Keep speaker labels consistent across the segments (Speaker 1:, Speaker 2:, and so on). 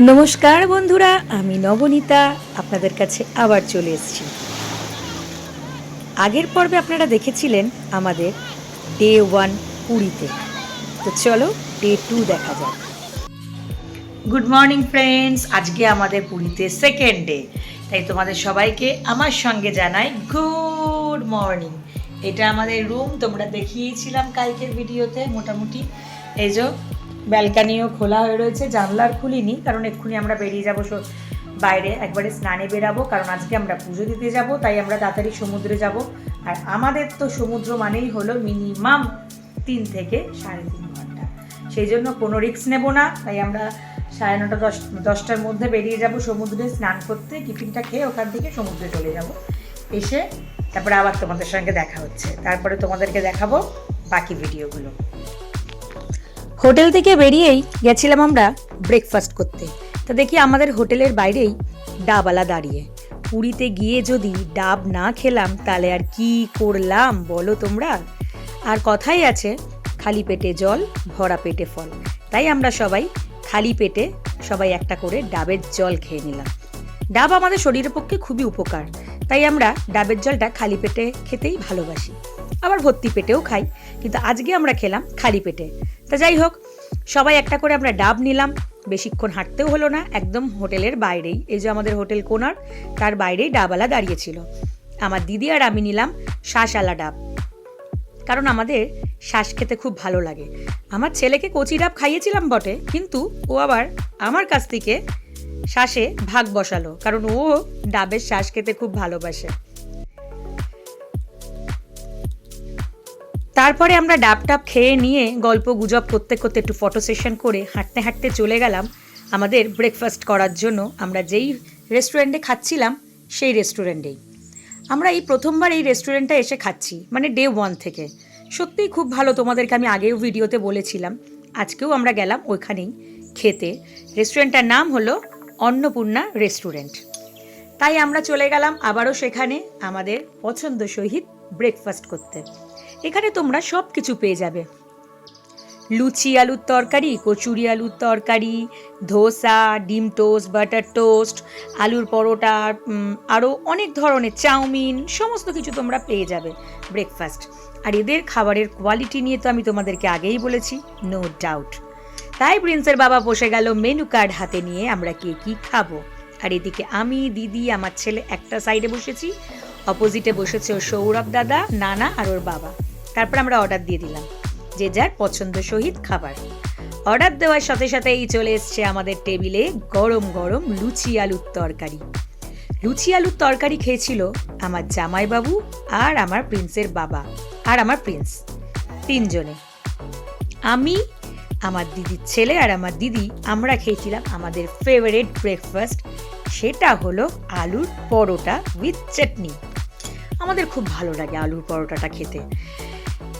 Speaker 1: নমস্কার বন্ধুরা, আমি নবনীতা আপনাদের কাছে আবার চলে এসেছি। আগের পর্বে আপনারা দেখেছিলেন আমাদের ডে 1 পুরীতে। তো চলো ডে 2 দেখা যাক। গুড মর্নিং ফ্রেন্ডস, আজকে আমাদের পুরীতে সেকেন্ড ডে, তাই তোমাদের সবাইকে আমার সঙ্গে জানাই গুড মর্নিং। এটা আমাদের রুম, তোমরা দেখিয়েছিলাম কালকের ভিডিওতে মোটামুটি। এই যে ব্যালকানিও খোলা হয়ে রয়েছে, জানলার খুলিনি কারণ এক্ষুনি আমরা বেরিয়ে যাবো বাইরে, একবারে স্নানে বেরাবো, কারণ আজকে আমরা পুজো দিতে যাব, তাই আমরা তাড়াতাড়ি সমুদ্রে যাব। আর আমাদের তো সমুদ্র মানেই হলো মিনিমাম 3 থেকে 3.5 ঘন্টা, সেই জন্য কোনো রিস্ক নেব না, তাই আমরা 9:30 10টার মধ্যে বেরিয়ে যাব সমুদ্রে স্নান করতে। টিফিনটা খেয়ে ওখান থেকে সমুদ্রে চলে যাব, এসে তারপরে আবার তোমাদের সঙ্গে দেখা হচ্ছে, তারপরে তোমাদেরকে দেখাবো বাকি ভিডিওগুলো। হোটেল থেকে বেরিয়েই গেছিলাম আমরা ব্রেকফাস্ট করতে। তো দেখি আমাদের হোটেলের বাইরেই ডাবওয়ালা দাঁড়িয়ে। পুরীতে গিয়ে যদি ডাব না খেলাম তাহলে আর কি করলাম বলো তোমরা। আর কথাই আছে, খালি পেটে জল, ভরা পেটে ফল। তাই আমরা সবাই খালি পেটে সবাই একটা করে ডাবের জল খেয়ে নিলাম। ডাব আমাদের শরীরের পক্ষে খুবই উপকার, তাই আমরা ডাবের জলটা খালি পেটে খেতেই ভালোবাসি, আবার ভর্তি পেটেও খাই, কিন্তু আজকে আমরা খেলাম খালি পেটে। তা যাই হোক, সবাই একটা করে আমরা ডাব নিলাম। বেশিক্ষণ হাঁটতেও হলো না, একদম হোটেলের বাইরেই, এই যে আমাদের হোটেল কোনার, তার বাইরেই ডাবওয়ালা দাঁড়িয়েছিল। আমার দিদি আর আমি নিলাম শাঁসওয়ালা ডাব, কারণ আমাদের শাঁস খেতে খুব ভালো লাগে। আমার ছেলেকে কচি ডাব খাইয়েছিলাম বটে, কিন্তু ও আবার আমার কাছ থেকে শাঁসে ভাগ বসালো, কারণ ও ডাবের শাঁস খেতে খুব ভালোবাসে। তারপরে আমরা ডাব টাব খেয়ে নিয়ে গল্প গুজব করতে করতে একটু ফটো সেশন করে হাঁটতে হাঁটতে চলে গেলাম আমাদের ব্রেকফাস্ট করার জন্য। আমরা যেই রেস্টুরেন্টে খাচ্ছিলাম সেই রেস্টুরেন্টেই। আমরা এই প্রথমবার এই রেস্টুরেন্টে এসে খাচ্ছি, মানে ডে 1 থেকে। সত্যিই খুব ভালো, তোমাদেরকে আমি আগেও ভিডিওতে বলেছিলাম। আজকেও আমরা গেলাম ওইখানেই খেতে। রেস্টুরেন্টটার নাম হলো অন্নপূর্ণা রেস্টুরেন্ট। তাই আমরা চলে গেলাম আবারও সেখানে আমাদের পছন্দ সহিত ব্রেকফাস্ট করতে। এখানে তোমরা সব কিছু পেয়ে যাবে, লুচি আলুর তরকারি, কচুরি আলুর তরকারি, ধোসা, ডিম টোস্ট, বাটার টোস্ট, আলুর পরোটা, আরও অনেক ধরনের চাউমিন, সমস্ত কিছু তোমরা পেয়ে যাবে ব্রেকফাস্ট। আর এদের খাবারের কোয়ালিটি নিয়ে তো আমি তোমাদেরকে আগেই বলেছি, নো ডাউট। তাই প্রিন্সের বাবা বসে গেল মেনু কার্ড হাতে নিয়ে, আমরা কে কী খাবো। আর এদিকে আমি, দিদি, আমার ছেলে একটা সাইডে বসেছি, অপোজিটে বসেছে ওর সৌরভ দাদা, নানা আর ওর বাবা। তারপর আমরা অর্ডার দিয়ে দিলাম যে যার পছন্দ সহিত খাবার। অর্ডার দেওয়ার সাথে সাথেই চলে এসছে আমাদের টেবিলে গরম গরম লুচি আলুর তরকারি। লুচি আলুর তরকারি খেয়েছিল আমার জামাইবাবু আর আমার প্রিন্সের বাবা আর আমার প্রিন্স, 3 জনে। আমি, আমার দিদির ছেলে আর আমার দিদি, আমরা খেয়েছিলাম আমাদের ফেভারিট ব্রেকফাস্ট, সেটা হলো আলুর পরোটা উইথ চাটনি। আমাদের খুব ভালো লাগে আলুর পরোটাটা খেতে,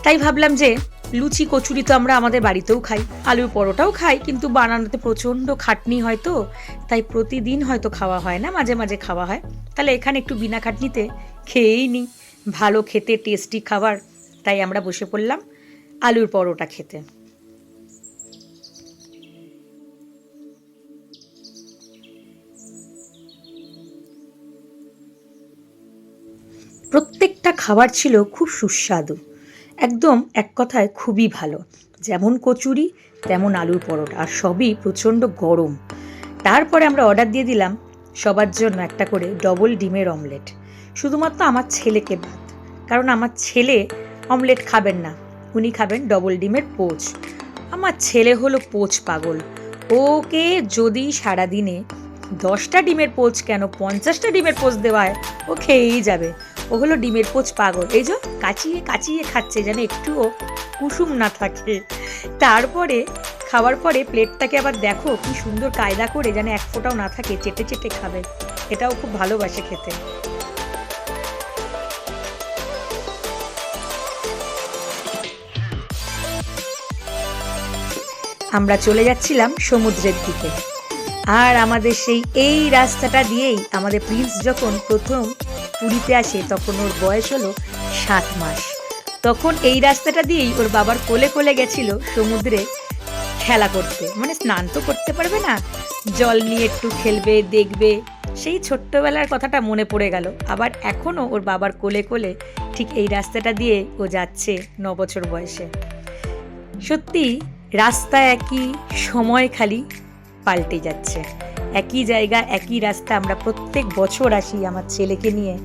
Speaker 1: তাই ভাবলাম যে লুচি কচুরি তো আমরা আমাদের বাড়িতেও খাই, আলুর পরোটাও খাই, কিন্তু বানানোতে প্রচণ্ড খাটনি হয়, তো তাই প্রতিদিন হয়তো খাওয়া হয় না, মাঝে মাঝে খাওয়া হয়। তাহলে এখানে একটু বিনা খাটনিতে খেয়েই নিই, ভালো খেতে টেস্টি খাবার। তাই আমরা বসে পড়লাম আলুর পরোটা খেতে। প্রত্যেকটা খাবার ছিল খুব সুস্বাদু, একদম এক কথায় খুবই ভালো। যেমন কচুরি তেমন আলুর পরোটা, আর সবই প্রচণ্ড গরম। তারপরে আমরা অর্ডার দিয়ে দিলাম সবার জন্য একটা করে ডবল ডিমের অমলেট, শুধুমাত্র আমার ছেলেকে বাদ, কারণ আমার ছেলে অমলেট খাবেন না, উনি খাবেন ডবল ডিমের পোচ। আমার ছেলে হলো পোচ পাগল, ওকে যদি সারাদিনে 10টা ডিমের পোচ কেন 50টা ডিমের পোচ দেওয়া হয় ও খেয়েই যাবে। ও হলো ডিমের পোচ পাগল, এই যে কাচিয়ে কাচিয়ে খাচ্ছে যেন একটুও কুসুম না থাকে। তারপরে খাওয়ার পরে প্লেটটাকে আবার দেখো কি সুন্দর কায়দা করে যেন এক ফোঁটাও না থাকে, চেটে চেটে খাবে, এটাও খুব ভালোবাসে খেতে। আমরা চলে যাচ্ছিলাম সমুদ্রের দিকে, আর আমাদের এই রাস্তাটা দিয়েই আমাদের প্রিন্স যখন প্রথম পুরীতে আসে তখন ওর বয়স হলো 7 মাস। তখন এই রাস্তাটা দিয়েই ওর বাবার কোলে কোলে গেছিল সমুদ্রে খেলা করতে, মানে স্নান তো করতে পারবে না, জল নিয়ে একটু খেলবে, দেখবে। সেই ছোট্টবেলার কথাটা মনে পড়ে গেল। আবার এখনও ওর বাবার কোলে কোলে ঠিক এই রাস্তাটা দিয়ে ও যাচ্ছে 9 বছর বয়সে। সত্যি রাস্তা একই, সময় খালি পাল্টে যাচ্ছে। একই জায়গা, একই রাস্তা। আমরা প্রত্যেক বছর আসি আমার ছেলেকে নিয়ে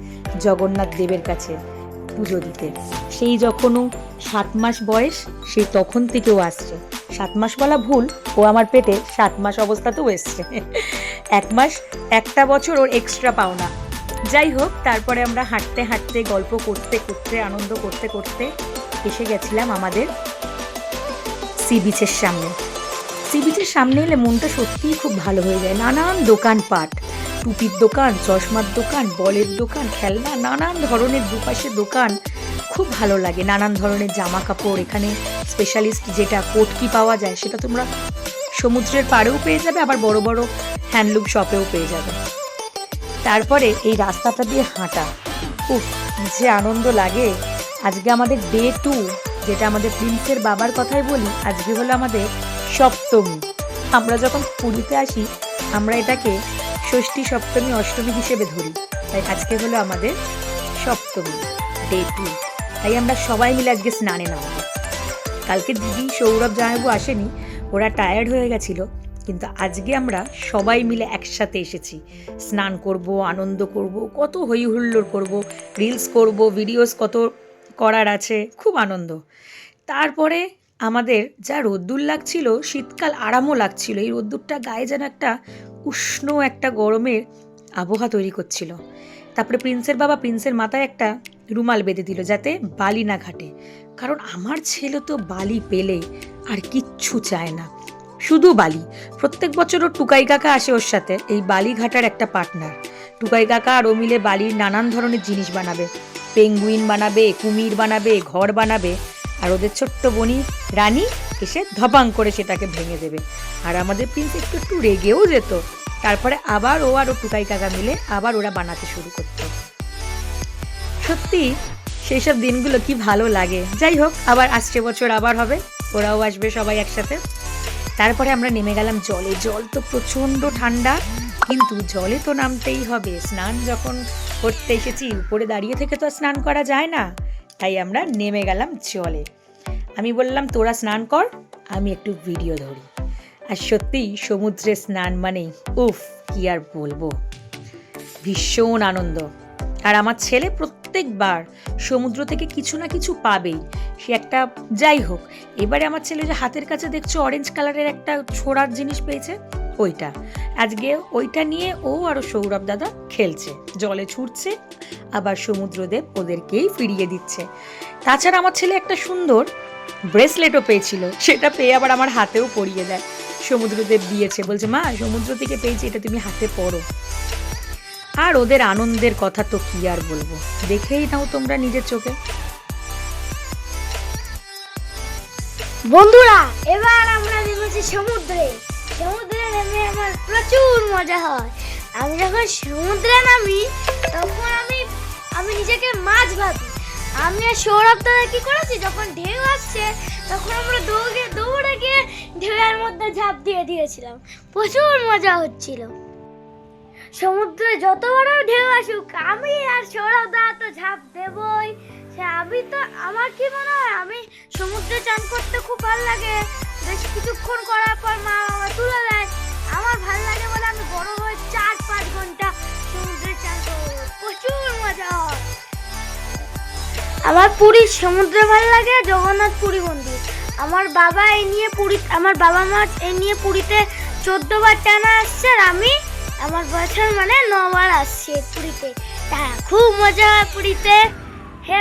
Speaker 1: জগন্নাথ দেবের কাছে পুজো দিতে। সেই যখনও 7 মাস বয়স, সেই তখন থেকেও আসছে। 7 মাস বলা ভুল, ও আমার পেটে 7 মাস অবস্থাতেও এসছে। 1 মাস, একটা বছর ওর এক্সট্রা পাওনা। যাই হোক, তারপরে আমরা হাঁটতে হাঁটতে, গল্প করতে করতে, আনন্দ করতে করতে এসে গেছিলাম আমাদের সি বিচের সামনে। সি বিচের সামনে এলে মনটা সত্যিই খুব ভালো হয়ে যায়। নানান দোকানপাট, টুপির দোকান, চশমার দোকান, বলের দোকান, খেলনা, নানান ধরনের দুপাশে দোকান। খুব ভালো লাগে। নানান ধরনের জামা কাপড়, এখানে স্পেশালিস্ট যেটা পটকি পাওয়া যায় সেটা তোমরা সমুদ্রের পাড়েও পেয়ে যাবে, আবার বড় বড় হ্যান্ডলুম শপেও পেয়ে যাবে। তারপরে এই রাস্তাটা দিয়ে হাঁটা, উফ, যে আনন্দ লাগে। আজকে আমাদের ডে 2, যেটা আমাদের প্রিন্সের বাবার কথাই বলি, আজকে হলো আমাদের সপ্তমী। আমরা যখন পুরীতে আসি আমরা এটাকে ষষ্ঠী, সপ্তমী, অষ্টমী হিসেবে ধরি। তাই আজকে হলো আমাদের সপ্তমী, ডে 2। তাই আমরা সবাই মিলে আজকে স্নানে নামবো। কালকে দিদি, সৌরভ, জামাইবাবু আসেনি, ওরা টায়ার্ড হয়ে গেছিল। কিন্তু আজকে আমরা সবাই মিলে একসাথে এসেছি। স্নান করব, আনন্দ করব, কত হই হুল্লোড় করব, রিলস করব, ভিডিওস কত করার আছে, খুব আনন্দ। তারপরে আমাদের যা রোদ্দুর লাগছিল, শীতকাল আরামও লাগছিল, এই রোদ্দুরটা গায়ে যেন একটা উষ্ণ, একটা গরমের আবহাওয়া তৈরি করছিল। তারপরে প্রিন্সের বাবা প্রিন্সের মাথায় একটা রুমাল বেঁধে দিল যাতে বালি না ঘাটে। কারণ আমার ছেলে তো বালি পেলে আর কিচ্ছু চায় না, শুধু বালি। প্রত্যেক বছর ওর টুকাই কাকা আসে ওর সাথে, এই বালি ঘাটার একটা পার্টনার। টুকাই কাকা আর ও মিলে বালির নানান ধরনের জিনিস বানাবে, পেঙ্গুইন বানাবে, কুমির বানাবে, ঘর বানাবে। আর ওদের ছোট্ট বনি রানী এসে ধপাং করে সেটাকে ভেঙে দেবে। আর আমাদের প্রিন্স একটু একটু রেগেও যেত। তারপরে আবার ও আর ও টুকাই কাকা মিলে আবার ওরা বানাতে শুরু করতো। সত্যি সেই সব দিনগুলো কি ভালো লাগে। যাই হোক, আবার আসছে বছর আবার হবে, ওরাও আসবে সবাই একসাথে। তারপরে আমরা নেমে গেলাম জলে। জল তো প্রচণ্ড ঠান্ডা, কিন্তু জলে তো নামতেই হবে। স্নান যখন করতে এসেছি, উপরে দাঁড়িয়ে থেকে তো স্নান করা যায় না। তাই আমরা নেমে গেলাম জলে। আমি বললাম তোরা স্নান কর, আমি একটু ভিডিও ধরি। আর সত্যিই সমুদ্রে স্নান মানেই উফ, কি আর বলবো, ভীষণ আনন্দ। আর আমার ছেলে প্রত্যেকবার সমুদ্র থেকে কিছু না কিছু পাবেই, সে একটা। যাই হোক, এবারে আমার ছেলে যে হাতের কাছে দেখছো অরেঞ্জ কালারের একটা ছোড়ার জিনিস পেয়েছে, ওইটা আজকে ওইটা নিয়ে ও আরও সৌরভ দাদা খেলছে, জলে ছুটছে, আবার সমুদ্রদেব ওদেরকেই ফিরিয়ে দিচ্ছে। তাছাড়া আমার ছেলে একটা সুন্দর ব্রেসলেটও পেয়েছিল, সেটা পেয়ে আবার আমার হাতেও পরিয়ে দেয়। সমুদ্রদেব দিয়েছে, বলছে মা সমুদ্র থেকে পেয়েছি, এটা তুমি হাতে পরো। আর ওদের আনন্দের কথা তো কি আর বলবো, দেখেই নাও তোমরা নিজের চোখে।
Speaker 2: বন্ধুরা, এবার আমরা নেমেছি সমুদ্রে। সমুদ্রে নেমে আমার প্রচুর মজা হয়। আমি যখন সমুদ্রে নামি তখন আমি নিজেকে মাছ ভাবি। আমি আর সৌরভ দাদা কি করেছি, যখন ঢেউ আসছে তখন আমরা দৌড়ে গিয়ে ঢেউয়ের মধ্যে ঝাঁপ দিয়ে দিয়েছিলাম। প্রচুর মজা হচ্ছিল। সমুদ্রে যত বড় ঢেউ আসুক, আমি আর সৌরভ দাদা তো ঝাঁপ দেবই। আমি তো, আমার কি মনে হয়, আমি সমুদ্রে চান করতে খুব ভালো লাগে। বেশ কিছুক্ষণ করার পর মা আমায় তুলে দেয়। আমার ভালো লাগে বলে আমি বড় হয়ে 4-5 ঘন্টা সমুদ্রে চান করব। প্রচুর মজা হয়। আমার পুরীর সমুদ্রে ভালো লাগে, জগন্নাথ পুরী মন্দির। আমার বাবা আমার বাবা মা এই নিয়ে পুরীতে 14 বার টানা আসছে, আর আমি আমার বছর মানে 9 বার আসছে পুরীতে। তারা খুব মজা হয় পুরীতে। হে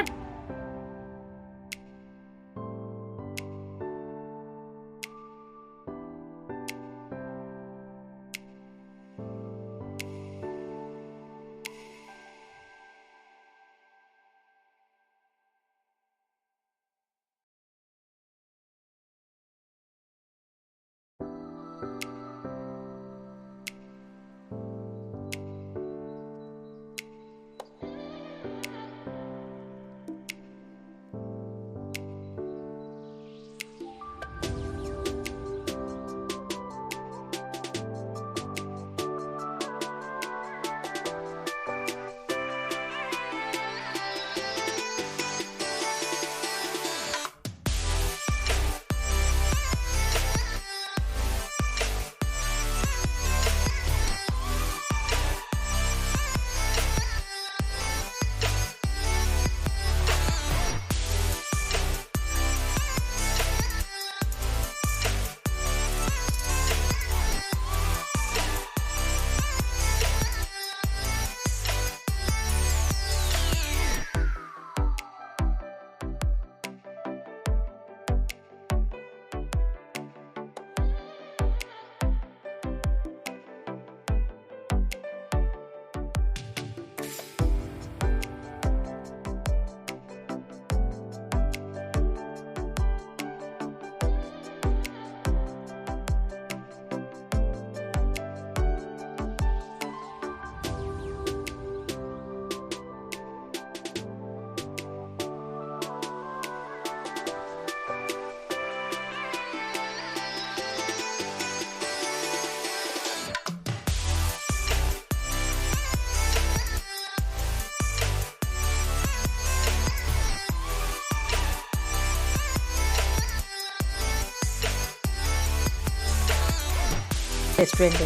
Speaker 1: রেস্টুরেন্টে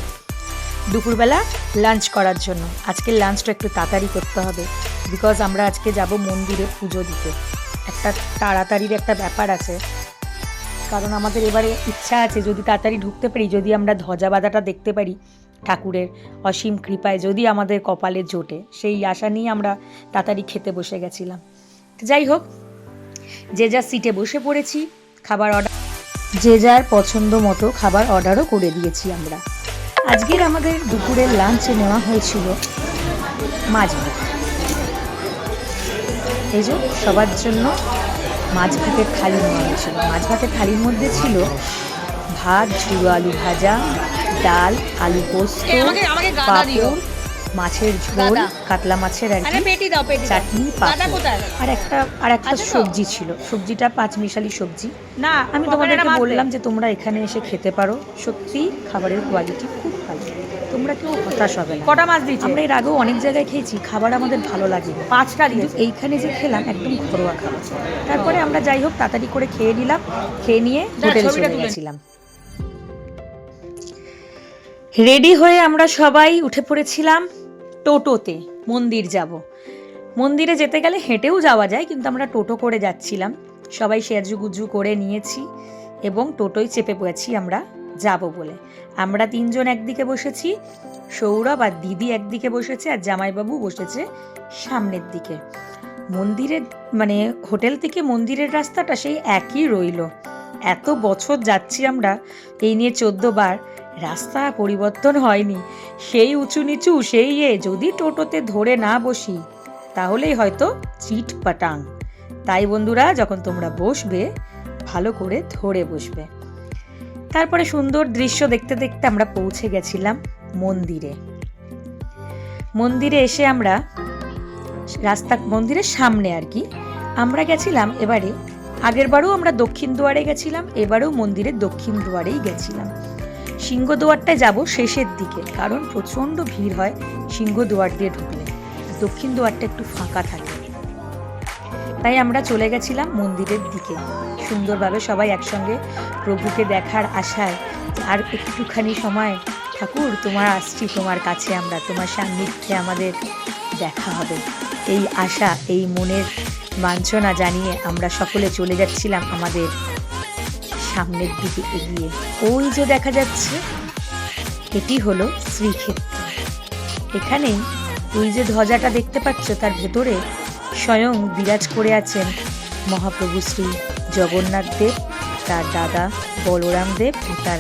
Speaker 1: দুপুরবেলা লাঞ্চ করার জন্য। আজকের লাঞ্চটা একটু তাড়াতাড়ি করতে হবে, বিকজ আমরা আজকে যাব মন্দিরে পুজো দিতে। একটা তাড়াতাড়ির একটা ব্যাপার আছে, কারণ আমাদের এবারে ইচ্ছা আছে যদি তাড়াতাড়ি ঢুকতে পারি, যদি আমরা ধ্বজা বাঁধাটা দেখতে পারি ঠাকুরের অসীম কৃপায়, যদি আমাদের কপালে জোটে, সেই আশা নিয়ে আমরা তাড়াতাড়ি খেতে বসে গেছিলাম। যাই হোক, যে যার সিটে বসে পড়েছি, খাবার অর্ডার যে যার পছন্দ মতো খাবার অর্ডারও করে দিয়েছি আমরা। আজকের আমাদের দুপুরের লাঞ্চে নেওয়া হয়েছিল মাছ ভাত। এই যে সবার জন্য মাছ ভাতের থালি নেওয়া হয়েছিল। মাছ ভাতের থালির মধ্যে ছিল ভাত, ঝুড়ো আলু ভাজা, ডাল, আলু পোস্ত, পাঁপড়, মাছের ঝোল, কাতলা মাছের আর কি চাটনি, পাঁপড়, আর একটা সবজি ছিল। সবজিটা পাঁচমিশালি সবজি। না, আমি তোমাদেরকে বললাম যে তোমরা এখানে এসে খেতে পারো, সত্যি খাবারের কোয়ালিটি খুব ভালো, তোমরা কেউ হতাশ হবে না। কটা মাছ দিচ্ছি? আমরা এর আগেও অনেক জায়গায় খেয়েছি, খাবার আমাদের ভালো লাগে, 5টা দিয়ে এইখানে যে খেলাম একদম ঘরোয়া খাবার। তারপরে আমরা যাই হোক তাড়াতাড়ি করে খেয়ে নিলাম, খেয়ে নিয়ে হোটেলে চলে গেছিলাম। রেডি হয়ে আমরা সবাই উঠে পড়েছিলাম টোটোতে। মন্দির যাব। মন্দিরে যেতে গেলে হেঁটেও যাওয়া যায়, কিন্তু আমরা টোটো করে যাচ্ছিলাম। সবাই সেজুগুজু করে নিয়েছি এবং টোটোয় চেপে পড়েছি আমরা যাব বলে। আমরা 3 জন একদিকে বসেছি, সৌরভ আর দিদি একদিকে বসেছে, আর জামাইবাবু বসেছে সামনের দিকে। মন্দিরের মানে হোটেল থেকে মন্দিরের রাস্তাটা সেই একই রইল। এত বছর যাচ্ছি আমরা, এই নিয়ে 14 বার, রাস্তা পরিবর্তন হয়নি। সেই উঁচু নিচু, সেই যদি টোটোতে ধরে না বসি তাহলেই হয়তো চিট পাটাং। তাই বন্ধুরা, যখন তোমরা বসবে ভালো করে ধরে বসবে। তারপরে সুন্দর দৃশ্য দেখতে দেখতে আমরা পৌঁছে গেছিলাম মন্দিরে। মন্দিরে এসে আমরা মন্দিরের সামনে আর কি আমরা গেছিলাম। এবারে আগেরবারও আমরা দক্ষিণ দুয়ারে গেছিলাম, এবারেও মন্দিরের দক্ষিণ দুয়ারেই গেছিলাম। সিংহদুয়ারটায় যাব শেষের দিকে, কারণ প্রচণ্ড ভিড় হয় সিংহদুয়ার দিয়ে ঢুকলে, দক্ষিণ দুয়ারটা একটু ফাঁকা থাকে। তাই আমরা চলে গেছিলাম মন্দিরের দিকে, সুন্দরভাবে সবাই একসঙ্গে প্রভুকে দেখার আশায়। আর একটুখানি সময় ঠাকুর তোমার আসছি তোমার কাছে, আমরা তোমার সান্নিধ্যে আমাদের দেখা হবে, এই আশা, এই মনের বাঞ্ছনা জানিয়ে আমরা সকলে চলে যাচ্ছিলাম আমাদের সামনের দিকে এগিয়ে। ওই যে দেখা যাচ্ছে, এটি হলো শ্রীক্ষেত্র। এখানেই ওই যে ধ্বজাটা দেখতে পাচ্ছ, তার ভেতরে স্বয়ং বিরাজ করে আছেন মহাপ্রভু শ্রী জগন্নাথ দেব, তার দাদা বলরাম দেব ও তার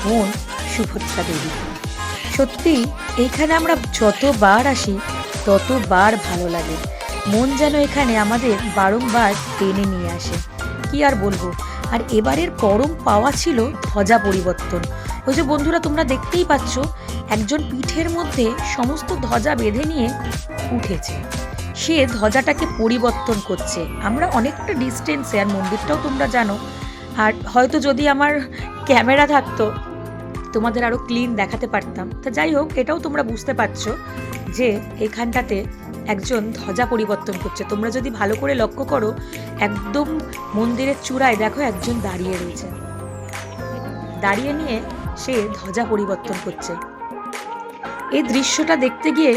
Speaker 1: বোন সুভদ্রা দেবী। সত্যি এইখানে আমরা যতবার আসি ততবার ভালো লাগে, মন যেন এখানে আমাদের বারংবার টেনে নিয়ে আসে। কি আর বলবো। আর এবারের পরম পাওয়া ছিল ধ্বজা পরিবর্তন। ওই যে বন্ধুরা তোমরা দেখতেই পাচ্ছ, একজন পিঠের মধ্যে সমস্ত ধ্বজা বেঁধে নিয়ে উঠেছে, সে ধ্বজাটাকে পরিবর্তন করছে। আমরা অনেকটা ডিস্টেন্সে, আর মন্দিরটাও তোমরা জানো। আর হয়তো যদি আমার ক্যামেরা থাকতো তোমাদের আরও ক্লিন দেখাতে পারতাম। তা যাই হোক, এটাও তোমরা বুঝতে পারছো যে এখানটাতে একজন ধ্বজা পরিবর্তন করছে। তোমরা যদি ভালো করে লক্ষ্য করো, একদম মন্দিরের চূড়ায় দেখো একজন দাঁড়িয়ে রয়েছে, দাঁড়িয়ে নিয়ে সে ধ্বজা পরিবর্তন করছে। এই দৃশ্যটা দেখতে গিয়ে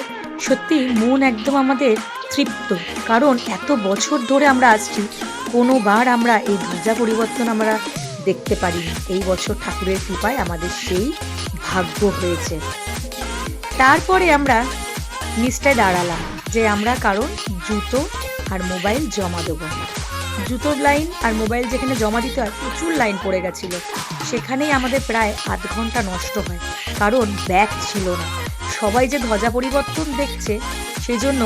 Speaker 1: সত্যি মন একদম আমাদের তৃপ্ত, কারণ এত বছর ধরে আমরা আসছি, কোনোবার আমরা এই ধ্বজা পরিবর্তন আমরা দেখতে পারিনি। এই বছর ঠাকুরের কৃপায় আমাদের সেই ভাগ্য হয়েছে। তারপরে আমরা নিচটায় দাঁড়ালাম যে আমরা কারণ জুতো আর মোবাইল জমা দেবো। জুতোর লাইন আর মোবাইল যেখানে জমা দিতে হয় প্রচুর লাইন পড়ে গেছিলো, সেখানেই আমাদের প্রায় আধ ঘন্টা নষ্ট হয়, কারণ ব্যাগ ছিল না। সবাই যে ধ্বজা পরিবর্তন দেখছে সেজন্য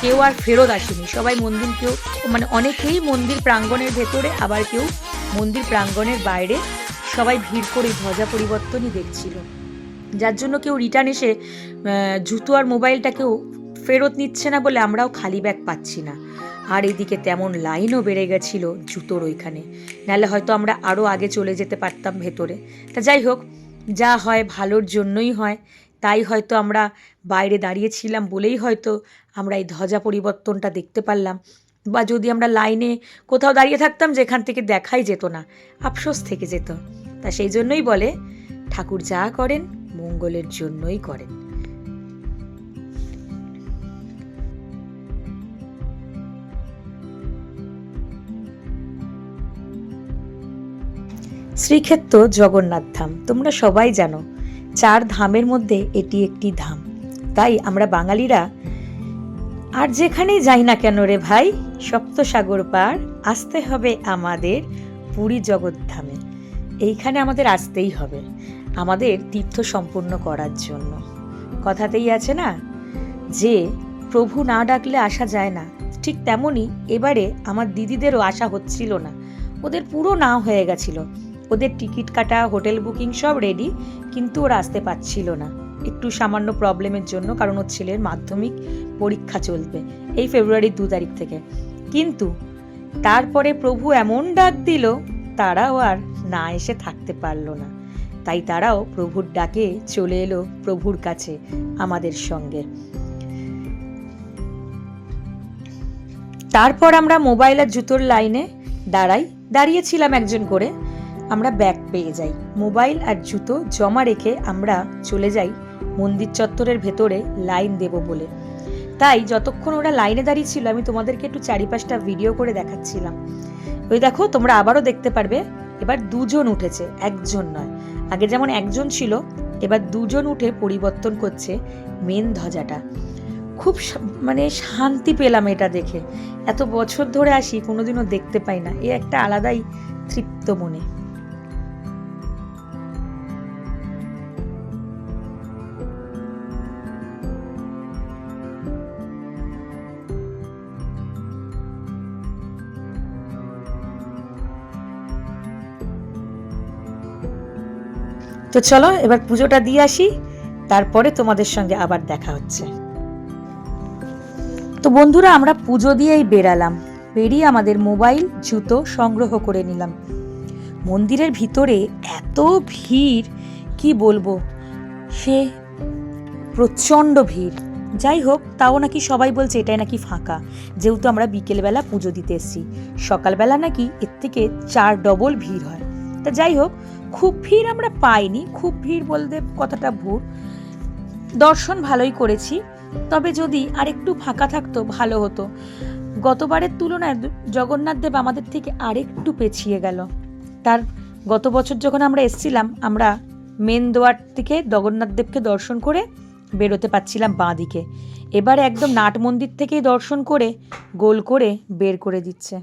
Speaker 1: কেউ আর ফেরত আসেনি, সবাই অনেকেই মন্দির প্রাঙ্গণের ভেতরে, আবার কেউ মন্দির প্রাঙ্গণের বাইরে সবাই ভিড় করে ধ্বজা পরিবর্তনই দেখছিল। যার জন্য কেউ রিটার্ন এসে জুতো আর মোবাইলটা কেউ ফেরত নিচ্ছে না বলে আমরাও খালি ব্যাগ পাচ্ছি না। আর এদিকে তেমন লাইনও বেড়ে গেছিলো জুতোর ওইখানে, নাহলে হয়তো আমরা আরও আগে চলে যেতে পারতাম ভেতরে। তা যাই হোক, যা হয় ভালোর জন্যই হয়, তাই হয়তো আমরা বাইরে দাঁড়িয়েছিলাম বলেই হয়তো আমরা এই ধ্বজা পরিবর্তনটা দেখতে পারলাম। বা যদি আমরা লাইনে কোথাও দাঁড়িয়ে থাকতাম যেখান থেকে দেখাই যেত না, আফসোস থেকে যেত। তা সেই জন্যই বলে ঠাকুর যা করেন মঙ্গলের জন্যই করেন। শ্রীক্ষেত্র জগন্নাথ ধাম তোমরা সবাই জানো, 4 ধামের মধ্যে এটি একটি ধাম। তাই আমরা বাঙালিরা আর যেখানেই যাই না কেন রে ভাই, সপ্তসাগর পার আসতে হবে আমাদের পুরী জগদ্ধামে। এইখানে আমাদের আসতেই হবে আমাদের তীর্থ সম্পূর্ণ করার জন্য। কথাতেই আছে না যে প্রভু না ডাকলে আসা যায় না, ঠিক তেমনই এবারে আমার দিদিদেরও আসা হচ্ছিল না। ওদের পুরো না হয়ে গেছিল, ওদের টিকিট কাটা, হোটেল বুকিং সব রেডি, কিন্তু ওরা আসতে পারছিল না একটু সামান্য প্রবলেমের জন্য, কারণ ওর ছেলের মাধ্যমিক পরীক্ষা চলবে এই ফেব্রুয়ারির 2 তারিখ থেকে। কিন্তু তারপরে প্রভু এমন ডাক দিল, তারাও আর না এসে থাকতে পারলো না। তাই তারাও প্রভুর ডাকে চলে এলো প্রভুর কাছে আমাদের সঙ্গে। তারপর আমরা মোবাইল আর জুতোর লাইনে দাঁড়িয়েছিলাম একজন করে। আমরা ব্যাগ পেয়ে যাই, মোবাইল আর জুতো জমা রেখে আমরা চলে যাই মন্দির চত্বরের ভেতরে লাইন দেব বলে। তাই যতক্ষণ ওরা লাইনে দাঁড়িয়ে ছিল আমি তোমাদেরকে একটু চারিপাশটা ভিডিও করে দেখাচ্ছিলাম। ওই দেখো, তোমরা আবারও দেখতে পারবে এবার 2 জন উঠেছে, 1 জন নয়। আগে যেমন 1 জন ছিল, এবার 2 জন উঠে পরিবর্তন করছে মেন ধ্বজাটা। খুব শান্তি পেলাম এটা দেখে। এত বছর ধরে আসি, কোনোদিনও দেখতে পাই না, এ একটা আলাদাই তৃপ্ত মনে। তো চলো এবার পুজোটা দিয়ে আসি, তারপরে তোমাদের সঙ্গে আবার দেখা হচ্ছে। তো বন্ধুরা, আমরা পুজো দিয়েই বেরালাম। বেরিয়ে আমাদের মোবাইল জুতো সংগ্রহ করে নিলাম। মন্দিরের ভিতরে এত ভিড় কি বলবো, সে প্রচণ্ড ভিড়। যাই হোক, তাও নাকি সবাই বলছে এটাই নাকি ফাঁকা, যেহেতু আমরা বিকেলবেলা পুজো দিতে এসেছি। সকালবেলা নাকি এর থেকে 4 ডবল ভিড় হয়। তা যাই হোক, খুব ভিড় আমরা পাইনি। খুব ভিড় বলতে কথাটা ভুল, দর্শন ভালোই করেছি। তবে যদি আরেকটু ফাঁকা থাকতো ভালো হতো। গতবারের তুলনায় জগন্নাথ দেব আমাদের থেকে আরেকটু পেছিয়ে গেল। তার গত বছর যখন আমরা এসেছিলাম, আমরা মেন দুয়ার থেকে জগন্নাথ দেবকে দর্শন করে বেরোতে পারছিলাম বাঁ দিকে। এবারে একদম নাট মন্দির থেকেই দর্শন করে গোল করে বের করে দিচ্ছে।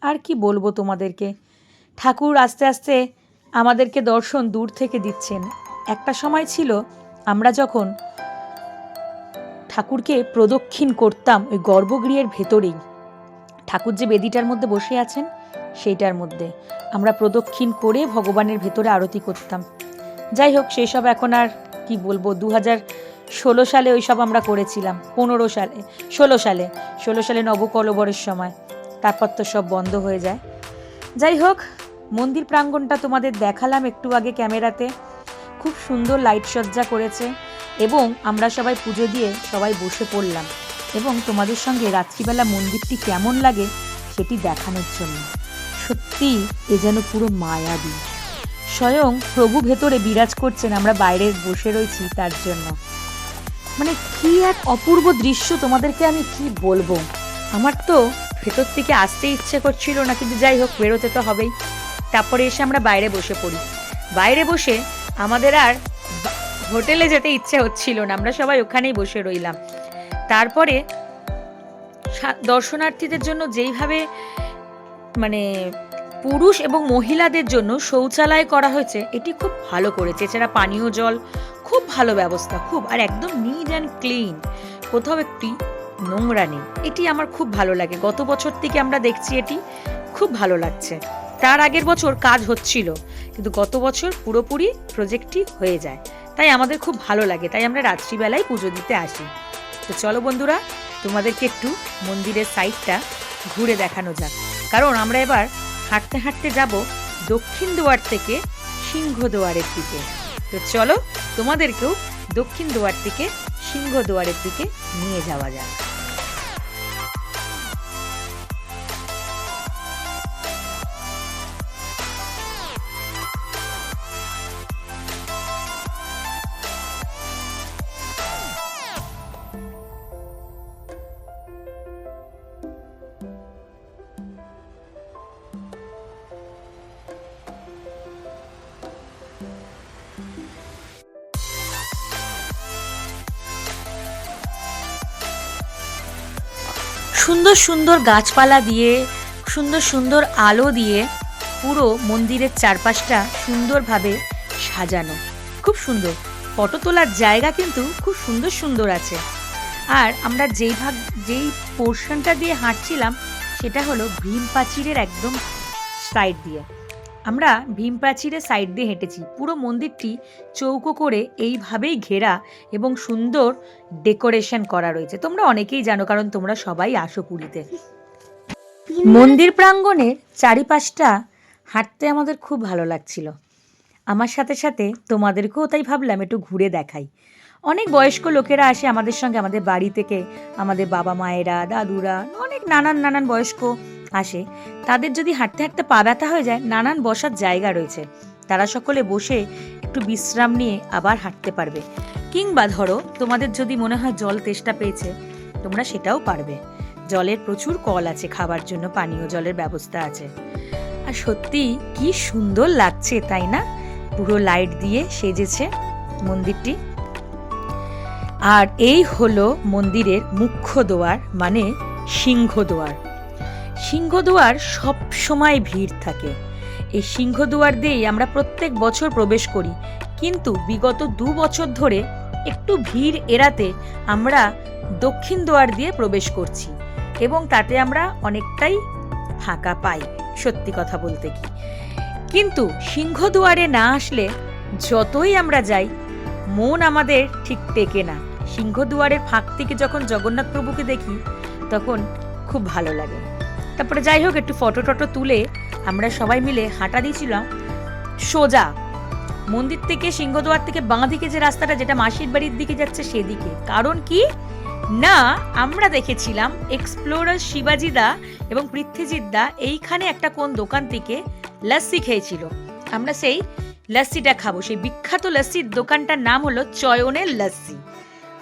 Speaker 1: আর কি বলবো তোমাদেরকে, ঠাকুর আস্তে আস্তে আমাদেরকে দর্শন দূর থেকে দিচ্ছেন। একটা সময় ছিল আমরা যখন ঠাকুরকে প্রদক্ষিণ করতাম ওই গর্ভগৃহের ভেতরেই, ঠাকুর যে বেদিটার মধ্যে বসে আছেন সেইটার মধ্যে আমরা প্রদক্ষিণ করে ভগবানের ভেতরে আরতি করতাম। যাই হোক, সেই সব এখন আর কি বলবো, 2016 সালে ওই সব আমরা করেছিলাম, 16 সালে নবকলবরের সময়। তারপর তো সব বন্ধ হয়ে যায়। যাই হোক, মন্দির প্রাঙ্গণটা তোমাদের দেখালাম একটু আগে ক্যামেরাতে। খুব সুন্দর লাইট সজ্জা করেছে এবং আমরা সবাই পুজো দিয়ে সবাই বসে পড়লাম এবং তোমাদের সঙ্গে রাত্রিবেলা মন্দিরটি কেমন লাগে সেটি দেখানোর জন্য। সত্যি এ যেন পুরো মায়াবী, স্বয়ং প্রভু ভেতরে বিরাজ করছেন, আমরা বাইরে বসে রয়েছি তার জন্য। মানে কি এক অপূর্ব দৃশ্য, তোমাদেরকে আমি কি বলবো। আমার তো ভেতর থেকে আসতে ইচ্ছে করছিল না, কিন্তু যাই হোক বেরোতে তো হবেই। তারপরে এসে আমরা বাইরে বসে পড়ি। বাইরে বসে আমাদের আর হোটেলে যেতে ইচ্ছে হচ্ছিল না, আমরা সবাই ওখানেই বসে রইলাম। তারপরে দর্শনার্থীদের জন্য যেইভাবে পুরুষ এবং মহিলাদের জন্য শৌচালয় করা হয়েছে, এটি খুব ভালো করেছে। এছাড়া পানীয় জল খুব ভালো ব্যবস্থা, খুব, আর একদম নিট অ্যান্ড ক্লিন, কোথাও একটি নোংরা নেই। এটি আমার খুব ভালো লাগে। গত বছর থেকে আমরা দেখছি এটি খুব ভালো লাগছে। তার আগের বছর কাজ হচ্ছিল, কিন্তু গত বছর পুরোপুরি প্রজেক্টটি হয়ে যায়। তাই আমাদের খুব ভালো লাগে, তাই আমরা রাত্রিবেলায় পুজো দিতে আসি। তো চলো বন্ধুরা, তোমাদেরকে একটু মন্দিরের সাইডটা ঘুরে দেখানো যাক, কারণ আমরা এবার হাঁটতে হাঁটতে যাব দক্ষিণ দুয়ার থেকে সিংহদুয়ারের দিকে। তো চলো তোমাদেরকেও দক্ষিণ দুয়ার থেকে সিংহদুয়ারের দিকে নিয়ে যাওয়া যাক। সুন্দর সুন্দর গাছপালা দিয়ে, সুন্দর সুন্দর আলো দিয়ে পুরো মন্দিরের চারপাশটা সুন্দরভাবে সাজানো, খুব সুন্দর। ফটো তোলার জায়গা কিন্তু খুব সুন্দর সুন্দর আছে। আর আমরা যেই পোর্শনটা দিয়ে হাঁটছিলাম সেটা হলো ভীম প্রাচীরের একদম সাইড দিয়ে। আমরা ভীম প্রাচীরের সাইড দিয়ে হেঁটেছি। পুরো মন্দিরটি চৌকো করে এইভাবেই ঘেরা এবং সুন্দর ডেকোরেশন করা রয়েছে। তোমরা অনেকেই জানো, কারণ তোমরা সবাই আসো পুরীতে। মন্দির প্রাঙ্গণের চারিপাশটা হাঁটতে আমাদের খুব ভালো লাগছিল। আমার সাথে সাথে তোমাদেরকেও তাই ভাবলাম একটু ঘুরে দেখাই। অনেক বয়স্ক লোকেরা আসে আমাদের সঙ্গে, আমাদের বাড়ি থেকে আমাদের বাবা মায়েরা, দাদুরা, অনেক নানান বয়স্ক আসে। তাদের যদি হাঁটতে হাঁটতে পা ব্যথা হয়ে যায়, নানান বসার জায়গা রয়েছে, তারা সকলে বসে একটু বিশ্রাম নিয়ে আবার হাঁটতে পারবে। কিংবা ধরো তোমাদের যদি মনে হয় জল তেষ্টা পেয়েছে, তোমরা সেটাও পারবে। জলের প্রচুর কল আছে, খাবার জন্য পানীয় জলের ব্যবস্থা আছে। আর সত্যি কি সুন্দর লাগছে, তাই না? পুরো লাইট দিয়ে সেজেছে মন্দিরটি। আর এই হলো মন্দিরের মুখ্য দ্বার, মানে সিংহদ্বার। সিংহদ্বার সব সময় ভিড় থাকে। এই সিংহদ্বার দিয়েই আমরা প্রত্যেক বছর প্রবেশ করি, কিন্তু বিগত 2 বছর ধরে একটু ভিড় এড়াতে আমরা দক্ষিণ দ্বার দিয়ে প্রবেশ করছি, এবং তাতে আমরা অনেকটাই ফাঁকা পাই, সত্যি কথা বলতে কি। কিন্তু সিংহদুয়ারে না আসলে যতই আমরা যাই, মন আমাদের ঠিক টেকে না। সিংহদুয়ারের ফাঁক থেকে যখন জগন্নাথ প্রভুকে দেখি তখন খুব ভালো লাগে। তারপরে যাই হোক, একটু ফটো টটো তুলে আমরা সবাই মিলে হাঁটা দিয়েছিলাম সোজা মন্দির থেকে। সিংহদুয়ার থেকে বাঁ দিকে যে রাস্তাটা, যেটা মাসির বাড়ির দিকে যাচ্ছে, সেদিকে। কারণ কি না, আমরা দেখেছিলাম এক্সপ্লোরার শিবাজি দা এবং পৃথ্বীজিৎ দা এইখানে একটা কোন দোকান থেকে লস্যি খেয়েছিল। আমরা সেই লস্যিটা খাবো। সেই বিখ্যাত লস্যির দোকানটার নাম হলো চয়নের লস্যি।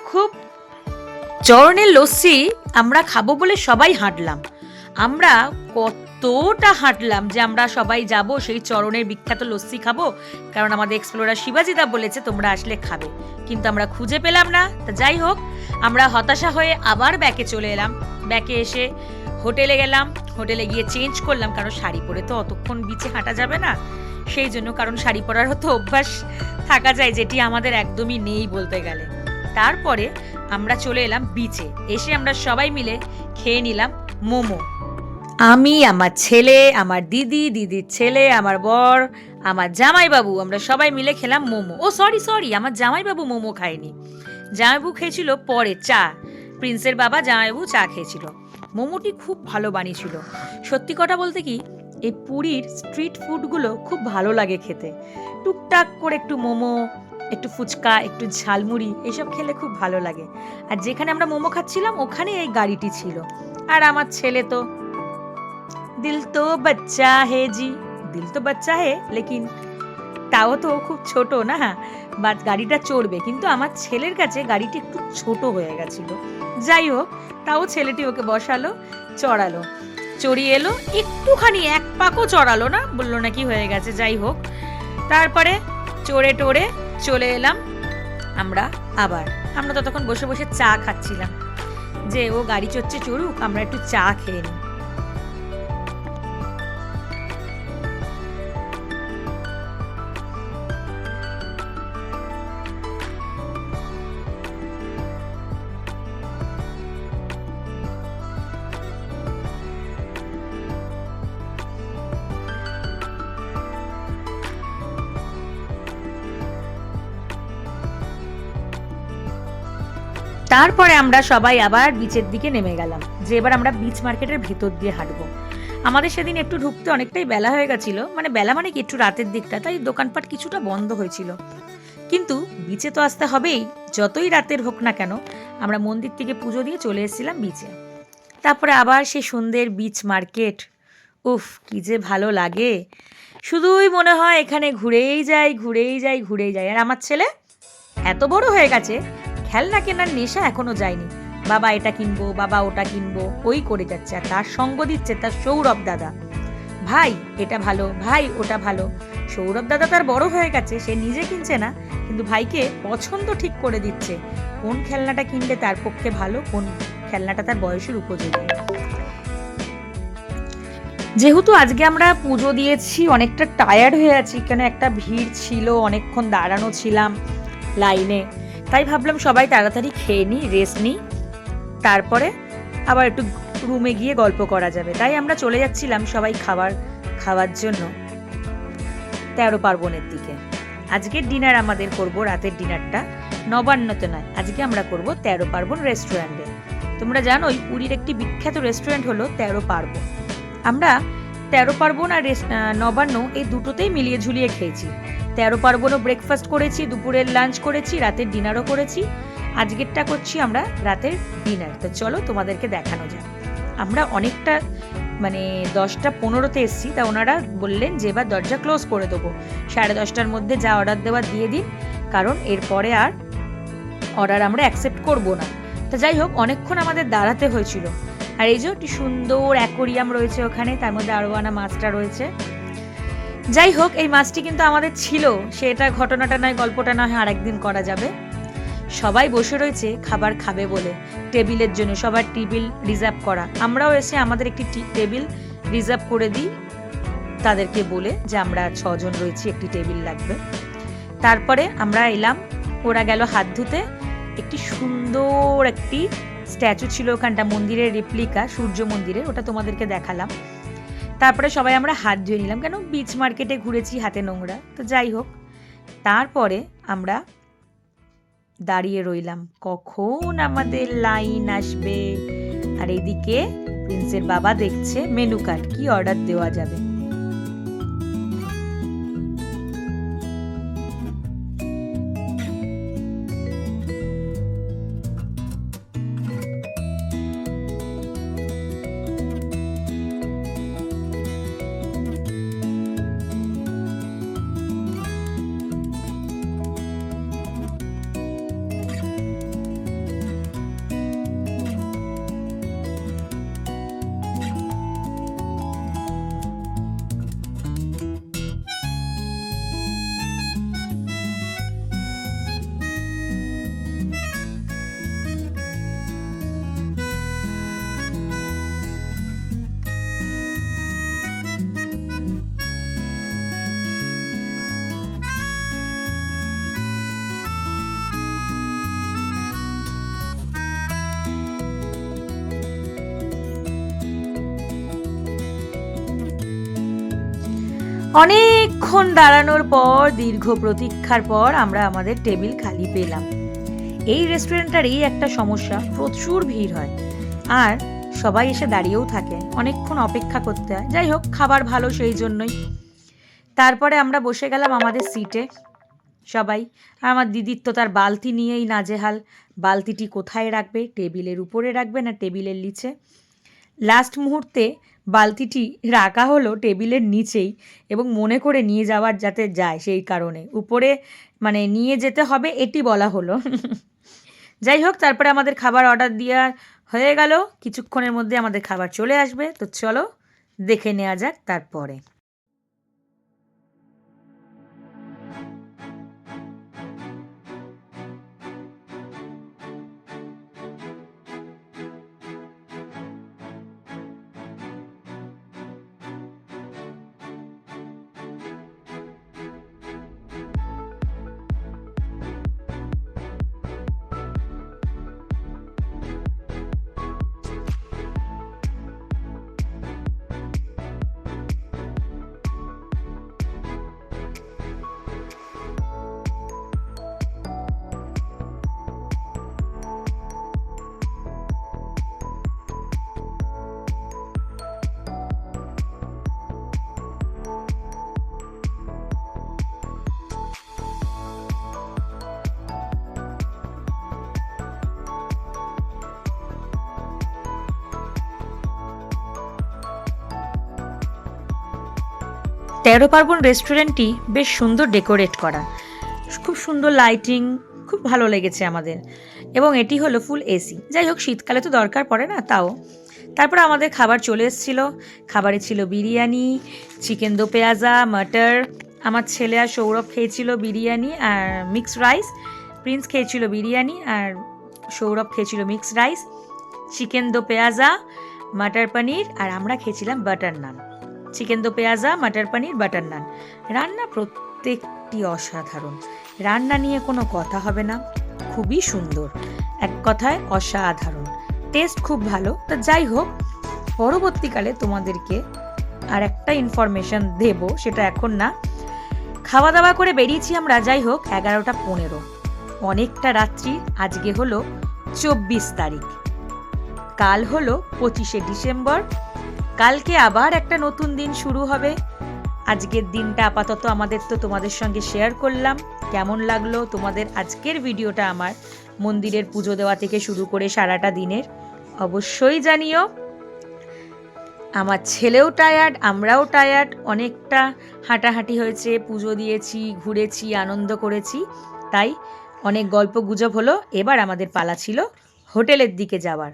Speaker 1: খুব চয়নের লস্যি আমরা খাবো বলে সবাই হাঁটলাম। আমরা কতটা হাঁটলাম যে আমরা সবাই যাব সেই চরণের বিখ্যাত লস্যি খাবো, কারণ আমাদের এক্সপ্লোরার শিবাজিদা বলেছে তোমরা আসলে খাবে। কিন্তু আমরা খুঁজে পেলাম না। তা যাই হোক, আমরা হতাশা হয়ে আবার ব্যাকে চলে এলাম। ব্যাকে এসে হোটেলে গেলাম। হোটেলে গিয়ে চেঞ্জ করলাম, কারণ শাড়ি পরে তো অতক্ষণ বিচে হাঁটা যাবে না, সেই জন্য। কারণ শাড়ি পরারও তো অভ্যাস থাকা যায়, যেটি আমাদের একদমই নেই বলতে গেলে। তারপরে আমরা চলে এলাম বিচে। এসে আমরা সবাই মিলে খেয়ে নিলাম মোমো। আমি, আমার ছেলে, আমার দিদি, দিদির ছেলে, আমার বর, আমার জামাইবাবু, আমরা সবাই মিলে খেলাম মোমো। ও সরি, আমার জামাইবাবু মোমো খায়নি। জামাইবাবু খেয়েছিল পরে চা। প্রিন্সের বাবা জামাইবাবু চা খেয়েছিল। মোমোটি খুব ভালো বানিয়েছিল। সত্যি কথা বলতে কি, এই পুরীর স্ট্রিট ফুডগুলো খুব ভালো লাগে খেতে। টুকটাক করে একটু মোমো, একটু ফুচকা, একটু ঝালমুড়ি, এসব খেলে খুব ভালো লাগে। আর যেখানে আমরা মোমো খাচ্ছিলাম ওখানে এই গাড়িটি ছিল। আর আমার ছেলে তো দিল তো বাচ্চা হে জি, দিল তো বাচ্চা হে, লেকিন তাও তো খুব ছোট না, বা গাড়িটা চড়বে। কিন্তু আমার ছেলের কাছে গাড়িটি একটু ছোট হয়ে গেছিল। যাই হোক, তাও ছেলেটি ওকে বসালো, চড়ালো, চড়িয়ে এলো। একটুখানি এক পাকও চড়ালো না, বললো নাকি হয়ে গেছে। যাই হোক, তারপরে চড়ে টোড়ে চলে এলাম আমরা আবার। আমরা ততক্ষণ বসে বসে চা খাচ্ছিলাম, যে ও গাড়ি চড়ছে চড়ুক, আমরা একটু চা খেয়ে নিই। তারপরে আমরা সবাই আবার বিচের দিকে নেমে গেলাম, যে এবার আমরা বিচ মার্কেটের ভেতর দিয়ে হাঁটবো। আমাদের সেদিন একটু ঢুকতে অনেকটাই বেলা হয়ে গেছিল, মানে বেলা মানে কি একটু রাতের দিকটা, তাই দোকানপাট কিছুটা বন্ধ হয়েছিল। কিন্তু বিচে তো আসতে হবেই, যতই রাতের হোক না কেন। আমরা মন্দির থেকে পুজো দিয়ে চলে এসেছিলাম বিচে। তারপরে আবার সেই সন্ধ্যের বিচ মার্কেট, উফ কি যে ভালো লাগে। শুধুই মনে হয় এখানে ঘুরেই যাই। আর আমার ছেলে এত বড় হয়ে গেছে, খেলনা কেনার নেশা এখনো যায়নি। বাবা এটা কিনবো, বাবা ওটা কিনবো, ওই করে যাচ্ছে। আর তার সঙ্গ দিচ্ছে তার সৌরভ দাদা, ভাই এটা ভালো, ভাই ওটা ভালো। সৌরভ দাদা তার বড় হয়ে গেছে, সে নিজে কিনছে না, কিন্তু ভাইকে পছন্দ ঠিক করে দিচ্ছে কোন খেলনাটা কিনলে তার পক্ষে ভালো, কোন খেলনাটা তার বয়সের উপযোগী। যেহেতু আজকে আমরা পুজো দিয়েছি, অনেকটা টায়ার্ড হয়ে আছি, কেন একটা ভিড় ছিল, অনেকক্ষণ দাঁড়ানো ছিলাম লাইনে, তাই ভাবলাম সবাই তাড়াতাড়ি খেয়ে নিই, রেস্ট নিই, তারপরে আবার একটু রুমে গিয়ে গল্প করা যাবে। তাই আমরা চলে যাচ্ছিলাম সবাই খাওয়ার জন্য 13 পার্বণের দিকে। আজকের ডিনার আমাদের করব, রাতের ডিনারটা নবান্নতে নয়, আজকে আমরা করব 13 পার্বণ রেস্টুরেন্টে। তোমরা জানোই পুরীর একটি বিখ্যাত রেস্টুরেন্ট হলো 13 পার্বণ। আমরা 13 পার্বণ আর নবান্ন এই দুটোতেই মিলিয়ে ঝুলিয়ে খেয়েছি। 13 পার্বণও ব্রেকফাস্ট করেছি, দুপুরের লাঞ্চ করেছি, রাতের ডিনারও করেছি, আজকেরটা করছি আমরা রাতের ডিনার। তো চলো তোমাদেরকে দেখানো যাক। আমরা অনেকটা 10টা 15তে এসেছি, তা ওনারা বললেন যে এবার দরজা ক্লোজ করে দেবো, 10:30টার মধ্যে যা অর্ডার দেওয়া দিয়ে দিন, কারণ এরপরে আর অর্ডার আমরা অ্যাকসেপ্ট করবো না। তো যাই হোক, অনেকক্ষণ আমাদের দাঁড়াতে হয়েছিল। আর এই যে একটি সুন্দর অ্যাকোরিয়াম রয়েছে ওখানে, তার মধ্যে আরোয়ানা মাছটা রয়েছে। যাই হোক, এই মাছটি কিন্তু আমাদের ছিল, সেটা ঘটনাটা নয়, গল্পটা নয় আরেকদিন করা যাবে। সবাই বসে রয়েছে খাবার খাবে বলে টেবিলের জন্য, সবার টেবিল রিজার্ভ করা। আমরাও এসে আমাদের একটি টেবিল রিজার্ভ করে দিই তাদেরকে বলে যে আমরা 6 জন রয়েছি, একটি টেবিল লাগবে। তারপরে আমরা এলাম, ওরা গেল হাত ধুতে। একটি সুন্দর একটি স্ট্যাচু ছিল ওখানটা, মন্দিরের রেপ্লিকা, সূর্য মন্দিরের, ওটা তোমাদেরকে দেখালাম। তারপরে সবাই আমরা হাত ধুয়ে নিলাম, কেন বিচ মার্কেটে ঘুরেছি, হাতে নোংরা। তো যাই হোক, তারপরে আমরা দাঁড়িয়ে রইলাম কখন আমাদের লাইন আসবে। আর এদিকে প্রিন্সের বাবা দেখছে মেনু কার্ড, কি অর্ডার দেওয়া যাবে। অনেকক্ষণ দাঁড়ানোর পর, দীর্ঘ প্রতীক্ষার পর আমরা আমাদের টেবিল খালি পেলাম। এই রেস্টুরেন্টটার এই একটা সমস্যা, প্রচুর ভিড় হয় আর সবাই এসে দাঁড়িয়েও থাকে, অনেকক্ষণ অপেক্ষা করতে হয়। যাই হোক, খাবার ভালো সেই জন্যই। তারপরে আমরা বসে গেলাম আমাদের সিটে সবাই। আর আমার দিদির তো তার বালতি নিয়েই নাজেহাল, বালতিটি কোথায় রাখবে, টেবিলের উপরে রাখবে না টেবিলের নিচে। লাস্ট মুহূর্তে বালতিটি রাখা হলো টেবিলের নিচেই, এবং মনে করে নিয়ে যাওয়ার যাতে যায় সেই কারণে উপরে নিয়ে যেতে হবে এটি বলা হলো। যাই হোক, তারপরে আমাদের খাবার অর্ডার দেওয়া হয়ে গেল, কিছুক্ষণের মধ্যে আমাদের খাবার চলে আসবে। তো চলো দেখে নেওয়া যাক তারপরে। তেরো পার্বণ রেস্টুরেন্টটি বেশ সুন্দর ডেকোরেট করা, খুব সুন্দর লাইটিং, খুব ভালো লেগেছে আমাদের। এবং এটি হলো ফুল এসি। যাই হোক, শীতকালে তো দরকার পড়ে না, তাও। তারপর আমাদের খাবার চলে এসেছিলো। খাবারে ছিল বিরিয়ানি, চিকেন দো পেঁয়াজা, মাটার। আমার ছেলে আর সৌরভ খেয়েছিল বিরিয়ানি আর মিক্সড রাইস। প্রিন্স খেয়েছিল বিরিয়ানি আর সৌরভ খেয়েছিল মিক্সড রাইস। চিকেন দো পেঁয়াজা, মাটার পনির, আর আমরা খেয়েছিলাম বাটার নান। চিকেন দো পেঁয়াজা, মাটার পনির, বাটার নান। রান্না প্রত্যেকটি অসাধারণ, রান্না নিয়ে কোনো কথা হবে না, খুবই সুন্দর, এক কথায় অসাধারণ, টেস্ট খুব ভালো। তা যাই হোক, পরবর্তীকালে তোমাদেরকে আর একটা ইনফরমেশন দেব, সেটা এখন না। খাওয়া দাওয়া করে বেরিয়েছি আমরা, যাই হোক 11:15, অনেকটা রাত্রি। আজকে হলো 24 তারিখ, কাল হলো 25শে ডিসেম্বর। কালকে আবার একটা নতুন দিন শুরু হবে। আজকের দিনটা আপাতত আমাদের তো তোমাদের সঙ্গে শেয়ার করলাম। কেমন লাগলো তোমাদের আজকের ভিডিওটা আমার, মন্দিরের পুজো দেওয়া থেকে শুরু করে সারাটা দিনের, অবশ্যই জানিও। আমার ছেলেও টায়ার্ড, আমরাও টায়ার্ড, অনেকটা হাঁটাহাঁটি হয়েছে, পুজো দিয়েছি, ঘুরেছি, আনন্দ করেছি, তাই অনেক গল্প গুজব হলো। এবার আমাদের পালা ছিল হোটেলের দিকে যাওয়ার।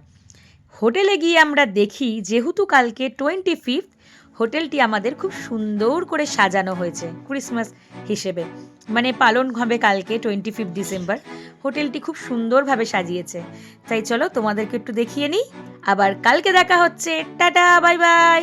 Speaker 1: হোটেলে গিয়ে আমরা দেখি যেহেতু কালকে 25, হোটেলটি আমাদের খুব সুন্দর করে সাজানো হয়েছে ক্রিসমাস হিসেবে, মানে পালন হবে কালকে 25 ডিসেম্বর। হোটেলটি খুব সুন্দরভাবে সাজিয়েছে, তাই চলো তোমাদেরকে একটু দেখিয়ে নিই। আবার কালকে দেখা হচ্ছে, টাটা, বাই বাই।